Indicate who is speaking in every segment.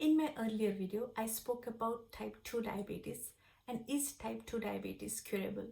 Speaker 1: In my earlier video, I spoke about type 2 diabetes and is type 2 diabetes curable.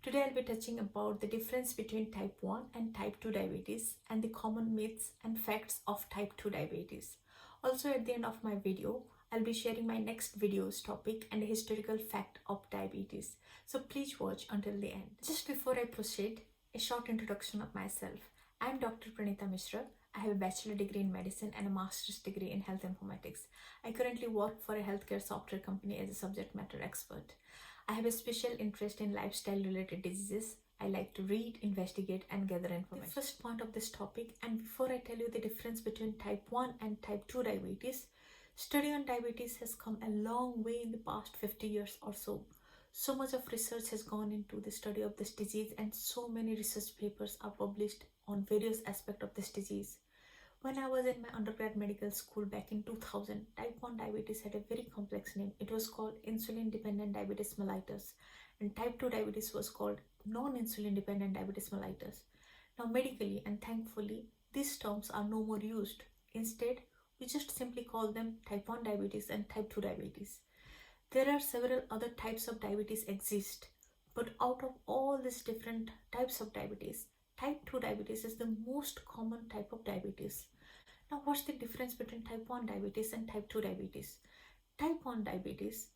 Speaker 1: Today I'll be touching about the difference between type 1 and type 2 diabetes and the common myths and facts of type 2 diabetes. Also at the end of my video, I'll be sharing my next video's topic and a historical fact of diabetes. So please watch until the end. Just before I proceed, a short introduction of myself. I'm Dr. Pranita Mishra. I have a bachelor degree in medicine and a master's degree in health informatics. I currently work for a healthcare software company as a subject matter expert. I have a special interest in lifestyle related diseases. I like to read, investigate and gather information. The first point of this topic, and before I tell you the difference between type 1 and type 2 diabetes, study on diabetes has come a long way in the past 50 years or so. So much of research has gone into the study of this disease and so many research papers are published on various aspects of this disease. When I was in my undergrad medical school back in 2000, type 1 diabetes had a very complex name. It was called insulin-dependent diabetes mellitus, and type 2 diabetes was called non-insulin dependent diabetes mellitus. Now medically and thankfully, these terms are no more used. Instead, we just simply call them type 1 diabetes and type 2 diabetes. There are several other types of diabetes exist, but out of all these different types of diabetes, type 2 diabetes is the most common type of diabetes. Now, what's the difference between type 1 diabetes and type 2 diabetes? Type 1 diabetes,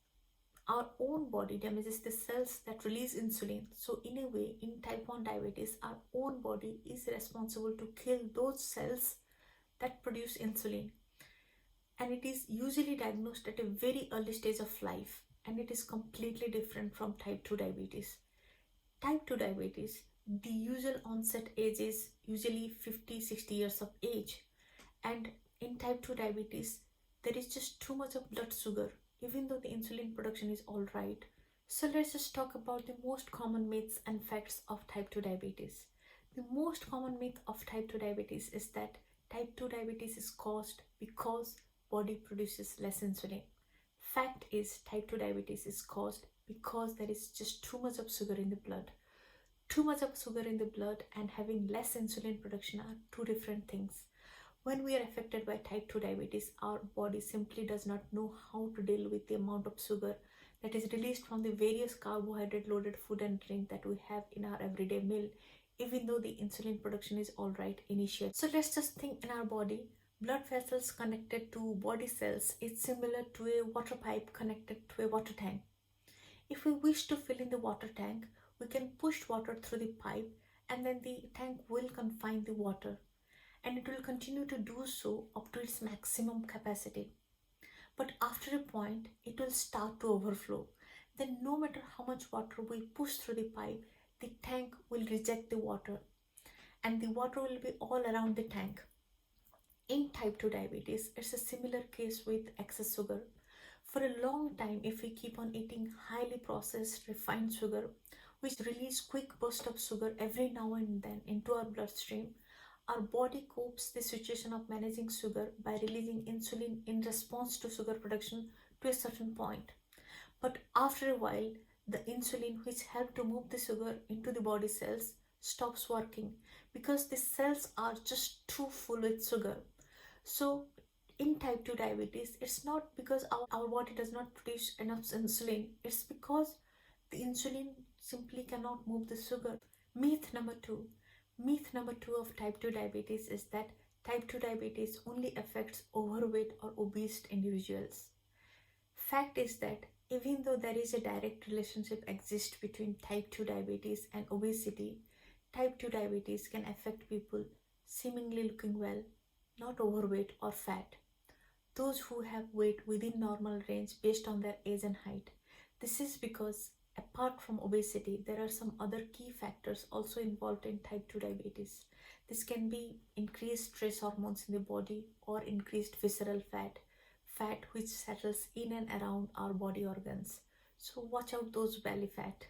Speaker 1: our own body damages the cells that release insulin. So in a way, in type 1 diabetes, our own body is responsible to kill those cells that produce insulin. And it is usually diagnosed at a very early stage of life, and it is completely different from type 2 diabetes. Type 2 diabetes, the usual onset age is usually 50-60 years of age, and in type 2 diabetes there is just too much of blood sugar even though the insulin production is all right. So let's just talk about the most common myths and facts of type 2 diabetes. The most common myth of type 2 diabetes is that type 2 diabetes is caused because body produces less insulin. Fact is, type 2 diabetes is caused because there is just too much of sugar in the blood. Too much of sugar in the blood and having less insulin production are two different things. When we are affected by type 2 diabetes, our body simply does not know how to deal with the amount of sugar that is released from the various carbohydrate loaded food and drink that we have in our everyday meal, even though the insulin production is all right initially. So let's just think, in our body, blood vessels connected to body cells is similar to a water pipe connected to a water tank. If we wish to fill in the water tank, we can push water through the pipe and then the tank will confine the water, and it will continue to do so up to its maximum capacity. But after a point, it will start to overflow. Then no matter how much water we push through the pipe, the tank will reject the water and the water will be all around the tank. In type 2 diabetes, it's a similar case with excess sugar. For a long time, if we keep on eating highly processed refined sugar, which release quick burst of sugar every now and then into our bloodstream, our body copes the situation of managing sugar by releasing insulin in response to sugar production to a certain point. But after a while, the insulin which helped to move the sugar into the body cells stops working because the cells are just too full with sugar. So in type 2 diabetes, it's not because our body does not produce enough insulin, it's because the insulin simply cannot move the sugar. Myth number two of type 2 diabetes is that type 2 diabetes only affects overweight or obese individuals. Fact is that even though there is a direct relationship exists between type 2 diabetes and obesity, type 2 diabetes can affect people seemingly looking well, not overweight or fat. Those who have weight within normal range based on their age and height. This is because apart from obesity, there are some other key factors also involved in type 2 diabetes. This can be increased stress hormones in the body or increased visceral fat which settles in and around our body organs. So watch out those belly fat.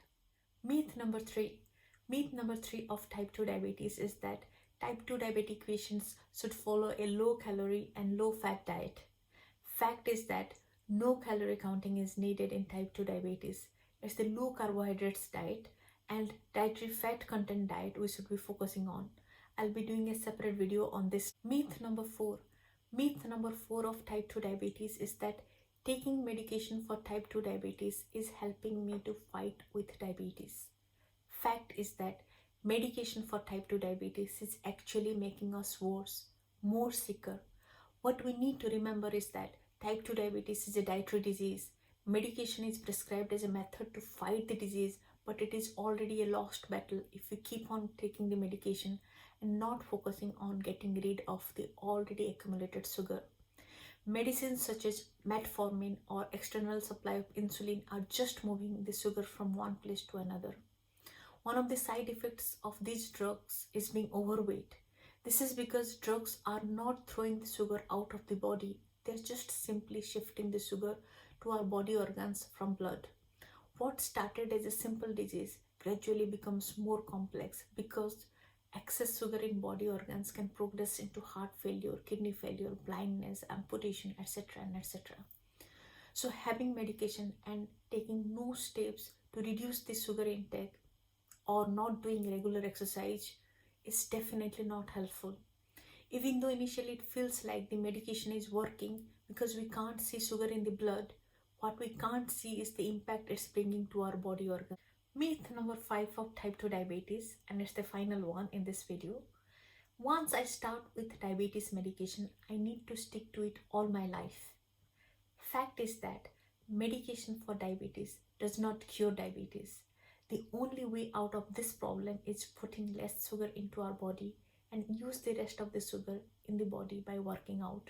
Speaker 1: Myth number three of type 2 diabetes is that type 2 diabetic patients should follow a low calorie and low fat diet. Fact is that no calorie counting is needed in type 2 diabetes. It's the low carbohydrates diet and dietary fat content diet we should be focusing on. I'll be doing a separate video on this. Myth number 4. Myth number 4 of type 2 diabetes is that taking medication for type 2 diabetes is helping me to fight with diabetes. Fact is that medication for type 2 diabetes is actually making us worse, more sicker. What we need to remember is that type 2 diabetes is a dietary disease. Medication is prescribed as a method to fight the disease, but it is already a lost battle if we keep on taking the medication and not focusing on getting rid of the already accumulated sugar. Medicines such as metformin or external supply of insulin are just moving the sugar from one place to another. One of the side effects of these drugs is being overweight. This is because drugs are not throwing the sugar out of the body, they're just simply shifting the sugar to our body organs from blood. What started as a simple disease gradually becomes more complex because excess sugar in body organs can progress into heart failure, kidney failure, blindness, amputation, etc. and etc. So, having medication and taking no steps to reduce the sugar intake or not doing regular exercise is definitely not helpful. Even though initially it feels like the medication is working because we can't see sugar in the blood, what we can't see is the impact it's bringing to our body organs. Myth number 5 of type 2 diabetes, and it's the final one in this video. Once I start with diabetes medication, I need to stick to it all my life. Fact is that medication for diabetes does not cure diabetes. The only way out of this problem is putting less sugar into our body and use the rest of the sugar in the body by working out.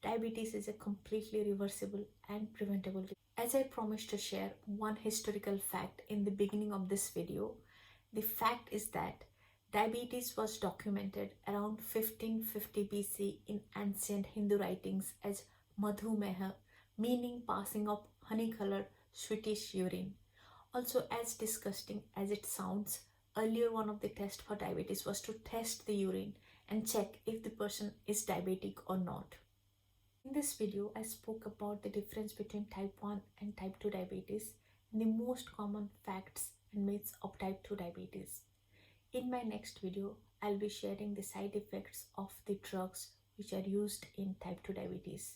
Speaker 1: Diabetes is a completely reversible and preventable disease. As I promised to share one historical fact in the beginning of this video, the fact is that diabetes was documented around 1550 BC in ancient Hindu writings as madhumeha, meaning passing of honey-colored sweetish urine. Also, as disgusting as it sounds, earlier one of the tests for diabetes was to test the urine and check if the person is diabetic or not. In this video, I spoke about the difference between type 1 and type 2 diabetes and the most common facts and myths of type 2 diabetes. In my next video, I'll be sharing the side effects of the drugs which are used in type 2 diabetes.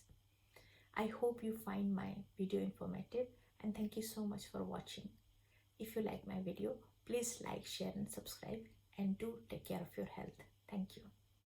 Speaker 1: I hope you find my video informative and thank you so much for watching. If you like my video, please like, share and subscribe, and do take care of your health. Thank you.